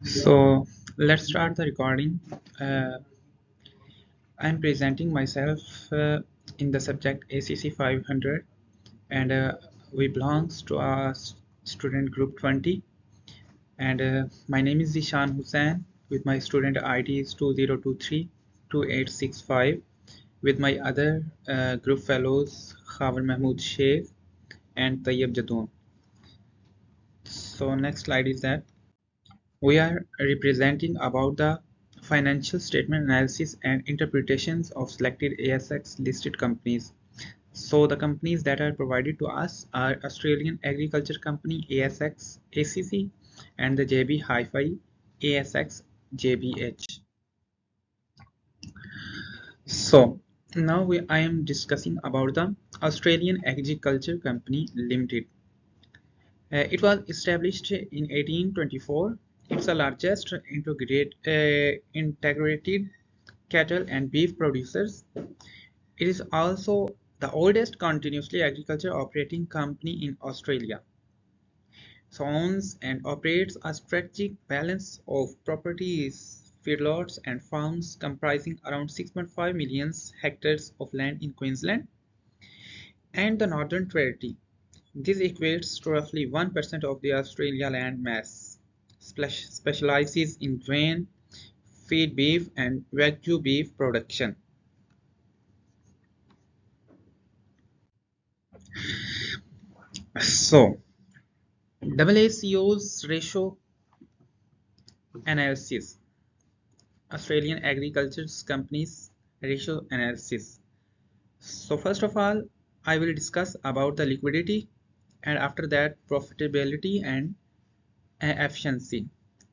So let's start the recording. Uh, I'm presenting myself in the subject Acc500, and we belongs to our student group 20. And my name is Zishan Hussain. With my student ID is 20232865. With my other group fellows Khabar Mahmood Sheikh and Tayyib Jadoon. So next slide is that. We are representing about the financial statement analysis and interpretations of selected ASX listed companies. So the companies that are provided to us are Australian Agriculture Company ASX ACC and the JB Hi-Fi ASX JBH. So now I am discussing about the Australian Agriculture Company Limited. It was established in 1824. It's the largest integrated cattle and beef producers. It is also the oldest continuously agriculture operating company in Australia. So owns and operates a strategic balance of properties, feedlots and farms comprising around 6.5 million hectares of land in Queensland and the Northern Territory. This equates to roughly 1% of the Australia land mass. Specializes in grain, feed beef and wagyu beef production. So, AACO's ratio analysis. Australian Agriculture Companies ratio analysis. So first of all, I will discuss about the liquidity and after that profitability and efficiency.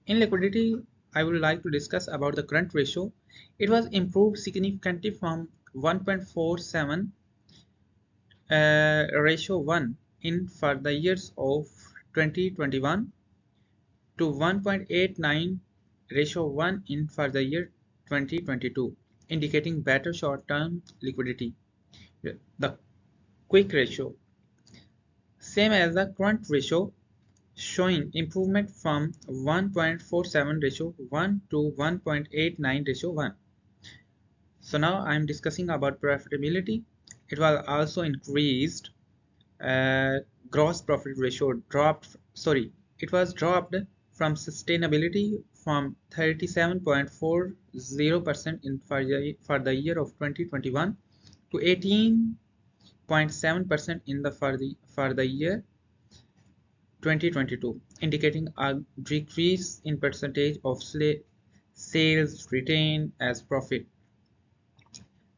In liquidity, I would like to discuss about the current ratio. It was improved significantly from 1.47 ratio 1 in for the years of 2021 to 1.89 ratio 1 in for the year 2022, indicating better short-term liquidity. The quick ratio, same as the current ratio, showing improvement from 1.47 ratio 1 to 1.89 ratio 1. So now I am discussing about profitability. It was also increased. Gross profit ratio dropped. It was dropped from sustainability from 37.40% in for the year of 2021 to 18.7% in the for the year 2022, indicating a decrease in percentage of sales retained as profit.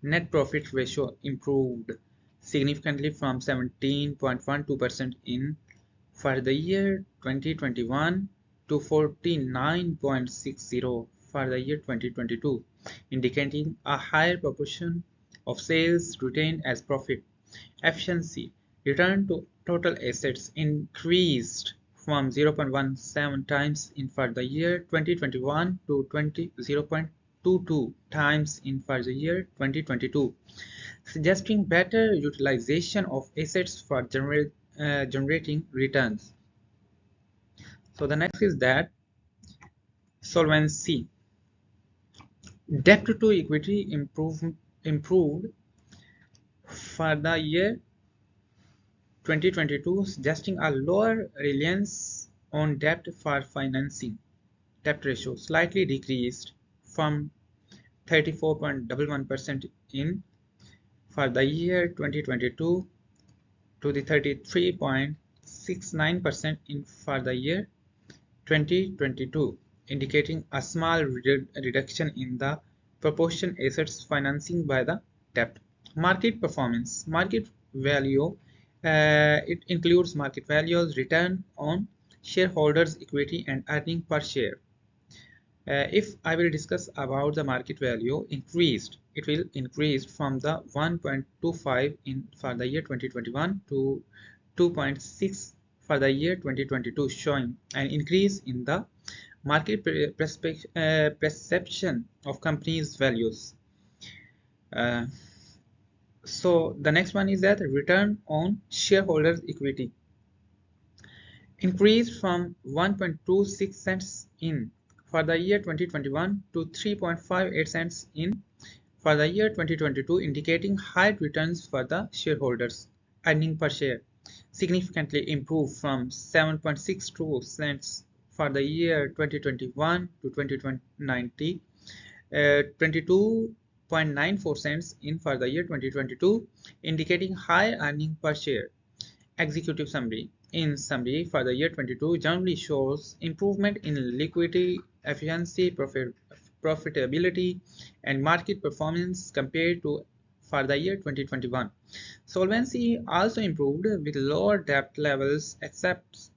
Net profit ratio improved significantly from 17.12% in for the year 2021 to 49.60 for the year 2022, indicating a higher proportion of sales retained as profit. Efficiency, return to total assets, increased from 0.17 times in for the year 2021 to 0.22 times in for the year 2022, suggesting better utilization of assets for generating returns. So the next is that solvency. Debt to equity improved for the year 2022, suggesting a lower reliance on debt for financing. Debt ratio slightly decreased from 34.11% in for the year 2022 to the 33.69% in for the year 2022, indicating a small reduction in the proportion assets financing by the debt. Market performance. Market value. It includes market values, return on shareholders' equity, and earning per share. If I will discuss about the market value increased, it will increase from the 1.25 in for the year 2021 to 2.6 for the year 2022, showing an increase in the market perception of companies' values. So the next one is that return on shareholders' equity increased from 1.26 cents in for the year 2021 to 3.58 cents in for the year 2022, indicating high returns for the shareholders. Earning per share significantly improved from 7.62 cents for the year 2021 to 2020, 22.94 cents in for the year 2022, indicating high earning per share. Executive summary. In summary, for the year 22 generally shows improvement in liquidity, efficiency, profitability, and market performance compared to for the year 2021. Solvency also improved with lower debt levels except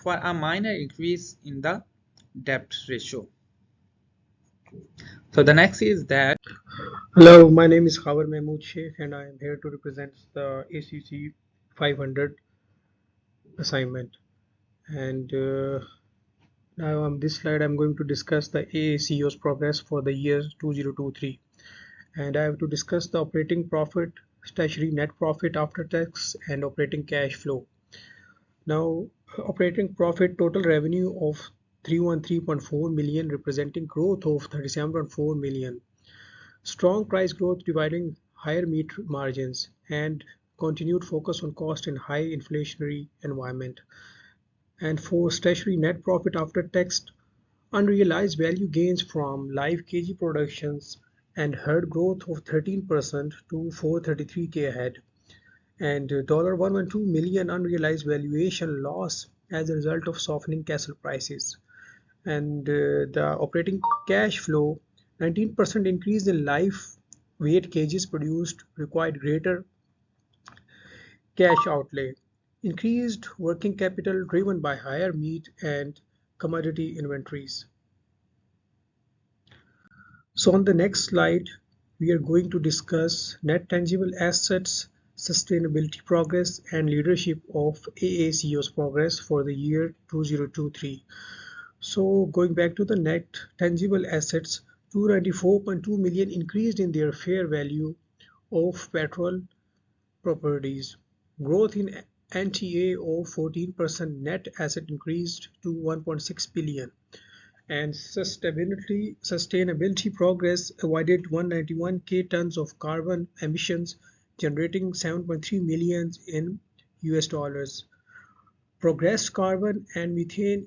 for a minor increase in the debt ratio. So the next is that Hello, my name is Khabar Mahmood Sheikh and I am here to represent the Acc500 assignment. And now on this slide, I'm going to discuss the AACO's progress for the year 2023. And I have to discuss the operating profit, statutory net profit after tax, and operating cash flow. Now, operating profit total revenue of 313.4 million, representing growth of 37.4 million. Strong price growth dividing higher meat margins and continued focus on cost in high inflationary environment. And for statutory net profit after tax, unrealized value gains from live kg productions and herd growth of 13% to 433k a head, and $112 million unrealized valuation loss as a result of softening cattle prices. And the operating cash flow, 19% increase in live weight cages produced required greater cash outlay. Increased working capital driven by higher meat and commodity inventories. So on the next slide, we are going to discuss net tangible assets, sustainability progress, and leadership of AACO's progress for the year 2023. So going back to the net tangible assets, 294.2 million increased in their fair value of petrol properties. Growth in NTA of 14%, net asset increased to 1.6 billion. And sustainability progress avoided 191k tons of carbon emissions, generating 7.3 million in US dollars. Progressed carbon and methane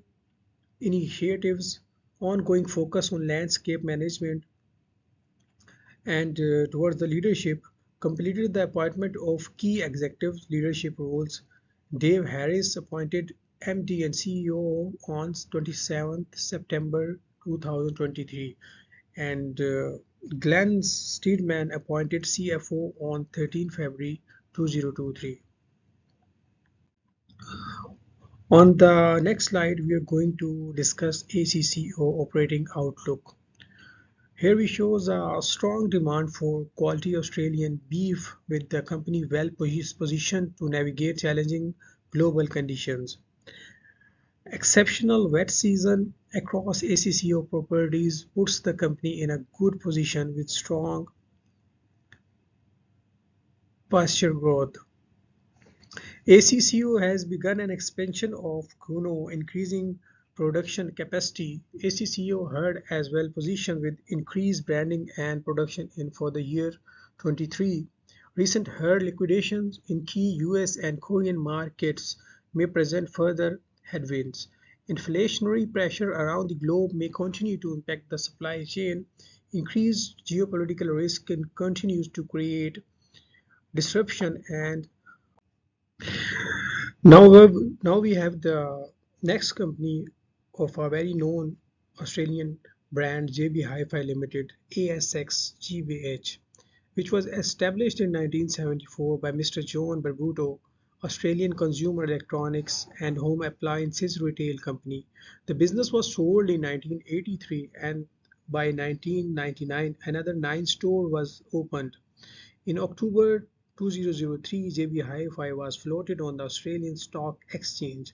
initiatives, ongoing focus on landscape management, and towards the leadership, completed the appointment of key executive leadership roles. Dave Harris appointed MD and CEO on 27th September 2023, and Glenn Steedman appointed CFO on 13 February 2023. On the next slide, we are going to discuss ACCO operating outlook. Here we shows a strong demand for quality Australian beef, with the company well positioned to navigate challenging global conditions. Exceptional wet season across ACCO properties puts the company in a good position with strong pasture growth. ACCO has begun an expansion of Kuno, increasing production capacity. ACCO herd as well positioned with increased branding and production in for the year 23. Recent herd liquidations in key US and Korean markets may present further headwinds. Inflationary pressure around the globe may continue to impact the supply chain. Increased geopolitical risk continues to create disruption. And now we have the next company of a very known Australian brand, JB Hi-Fi Limited, ASX which was established in 1974 by Mr. John Barbuto, Australian consumer electronics and home appliances retail company. The business was sold in 1983, and by 1999 another 9 store was opened. In October 2003, JB Hi-Fi was floated on the Australian Stock Exchange.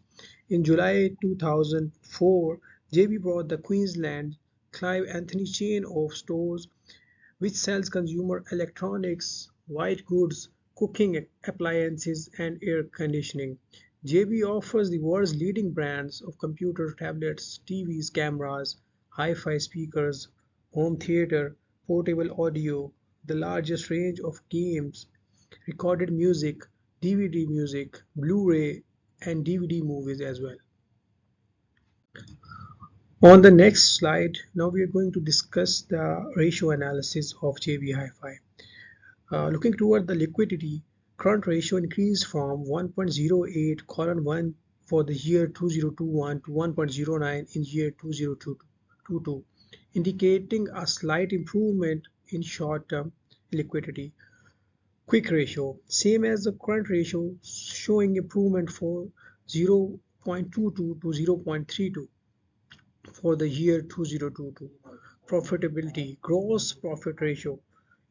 In July 2004, JB bought the Queensland Clive Anthony chain of stores, which sells consumer electronics, white goods, cooking appliances, and air conditioning. JB offers the world's leading brands of computer, tablets, TVs, cameras, hi-fi speakers, home theater, portable audio, the largest range of games, recorded music, DVD music, Blu-ray, and DVD movies as well. On the next slide, now we are going to discuss the ratio analysis of JB Hi-Fi. Looking toward the liquidity, current ratio increased from 1.08:1 for the year 2021 to 1.09 in year 2022, indicating a slight improvement in short-term liquidity. Quick ratio, same as the current ratio, showing improvement for 0.22 to 0.32 for the year 2022. Profitability, gross profit ratio.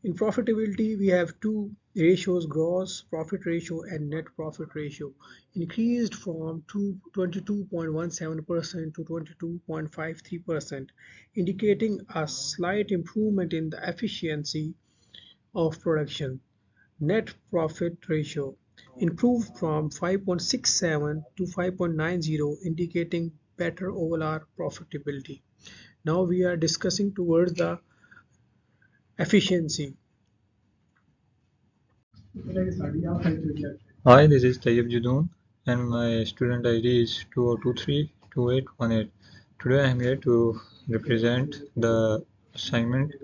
In profitability, we have two ratios, gross profit ratio and net profit ratio, increased from 22.17% to 22.53%, indicating a slight improvement in the efficiency of production. Net profit ratio improved from 5.67 to 5.90, indicating better overall profitability. Now we are discussing towards the efficiency. Hi, this is Tayyib Judoon, and my student ID is 20232818. Today I am here to represent the assignment,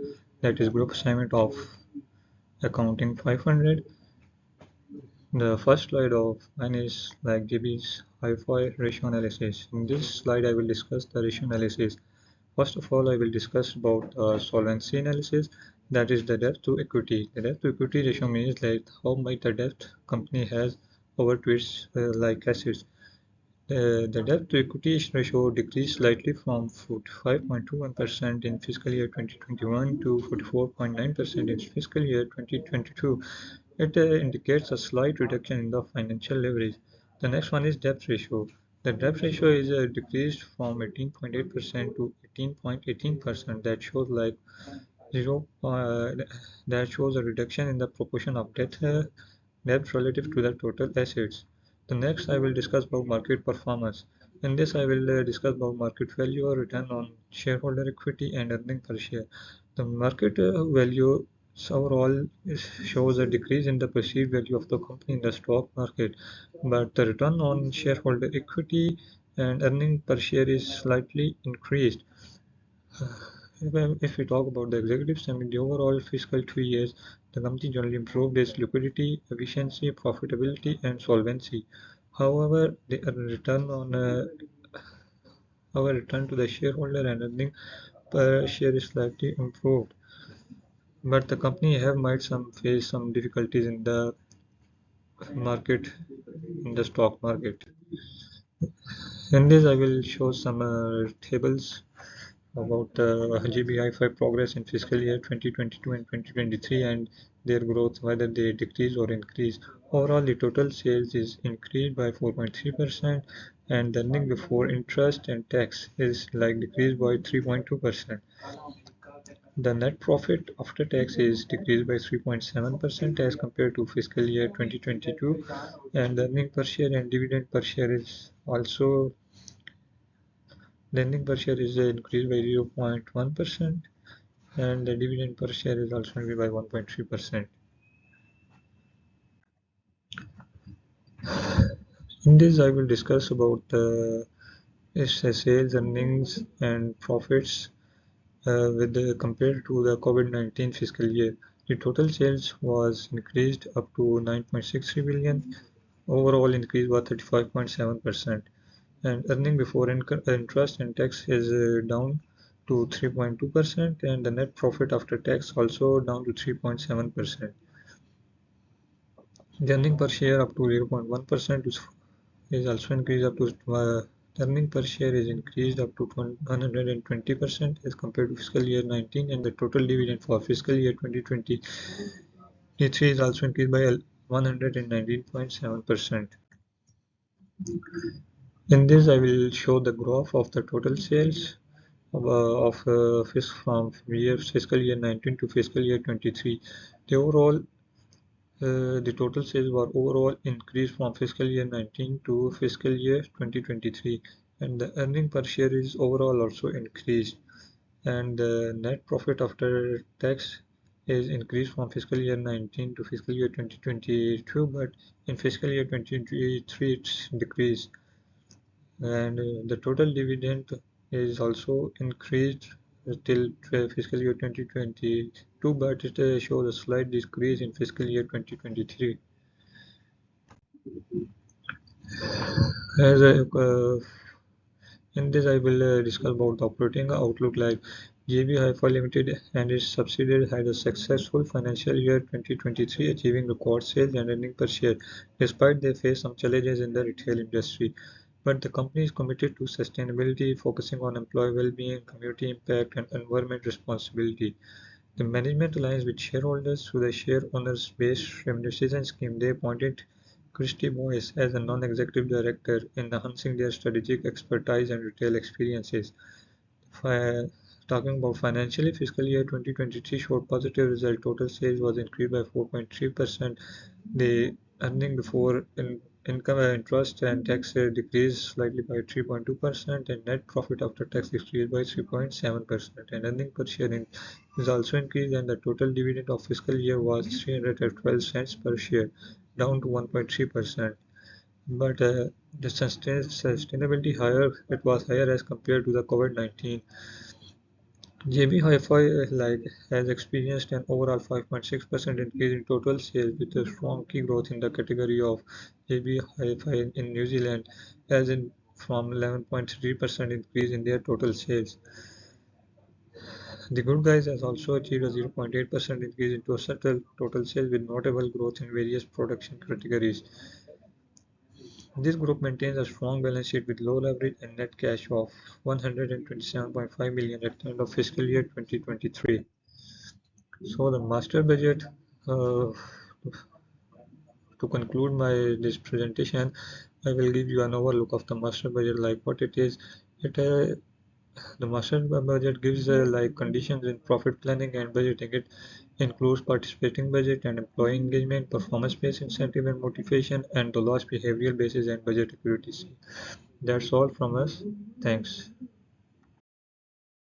that is group assignment of Accounting 500. The first slide of mine is like GB's Hi-Fi ratio analysis. In this slide I will discuss the ratio analysis. First of all, I will discuss about solvency analysis, that is the debt to equity. The debt to equity ratio means like how much the debt company has over to its like assets. The debt to equity ratio decreased slightly from 45.21% in fiscal year 2021 to 44.9% in fiscal year 2022. It indicates a slight reduction in the financial leverage. The next one is debt ratio. The debt ratio is decreased from 18.8% to 18.18%. That shows like zero. That shows a reduction in the proportion of debt relative to the total assets. The next I will discuss about market performance. In this I will discuss about market value or return on shareholder equity and earning per share. The market value overall shows a decrease in the perceived value of the company in the stock market, but the return on shareholder equity and earning per share is slightly increased. If we talk about the executives, I mean the overall fiscal 2 years, the company generally improved its liquidity, efficiency, profitability, and solvency. However, the return to the shareholder and earning per share is slightly improved. But the company have might some face some difficulties in the market, in the stock market. In this, I will show some tables about GBI5 progress in fiscal year 2022 and 2023 and their growth, whether they decrease or increase. Overall, the total sales is increased by 4.3%, and the earning before interest and tax is like decreased by 3.2%. The net profit after tax is decreased by 3.7% as compared to fiscal year 2022, and the earning per share and dividend per share is also lending per share is increased by 0.1%, and the dividend per share is also increased by 1.3%. In this, I will discuss about the sales, earnings, and profits compared to the COVID-19 fiscal year. The total sales was increased up to 9.63 billion. Overall increase was 35.7%, and earning before interest and tax is down to 3.2%, and the net profit after tax also down to 3.7%. The earning per share up to 0.1% is also increased up to earning per share is increased up to 120% as compared to fiscal year 19, and the total dividend for fiscal year 2023 is also increased by 119.7%. In this, I will show the graph of the total sales from fiscal year 19 to fiscal year 23. The overall The total sales were overall increased from fiscal year 19 to fiscal year 2023, and the earning per share is overall also increased, and the net profit after tax is increased from fiscal year 19 to fiscal year 2022, but in fiscal year 2023 it's decreased, and the total dividend is also increased till fiscal year 2022, but it shows a slight decrease in fiscal year 2023. As in this, I will discuss about the operating outlook. Like JB Hi-Fi Limited and its subsidiaries had a successful financial year 2023, achieving record sales and earnings per share, despite they face some challenges in the retail industry. But the company is committed to sustainability, focusing on employee well-being, community impact, and environment responsibility. The management aligns with shareholders through the share owners-based remuneration scheme. They appointed Christy Boyce as a non-executive director, enhancing their strategic expertise and retail experiences. Fi- Talking about financially, fiscal year 2023 showed positive result. Total sales was increased by 4.3%. The earning before income interest and tax decreased slightly by 3.2%, and net profit after tax decreased by 3.7%. And earning per share is also increased, and the total dividend of fiscal year was 312 cents per share, down to 1.3%. But the sustainability higher, it was higher as compared to the COVID-19. JB Hi-Fi has experienced an overall 5.6% increase in total sales, with a strong key growth in the category of JB Hi-Fi in New Zealand, as in from 11.3% increase in their total sales. The Good Guys has also achieved a 0.8% increase in total sales, with notable growth in various production categories. This group maintains a strong balance sheet with low leverage and net cash of 127.5 million at the end of fiscal year 2023. So the master budget, uh, to conclude my this presentation, I will give you an overlook of the master budget, like what it is. It The master budget gives like conditions in profit planning and budgeting. It includes participating budget and employee engagement, performance-based incentive and motivation, and the loss behavioral basis and budget accuracy. That's all from us. Thanks.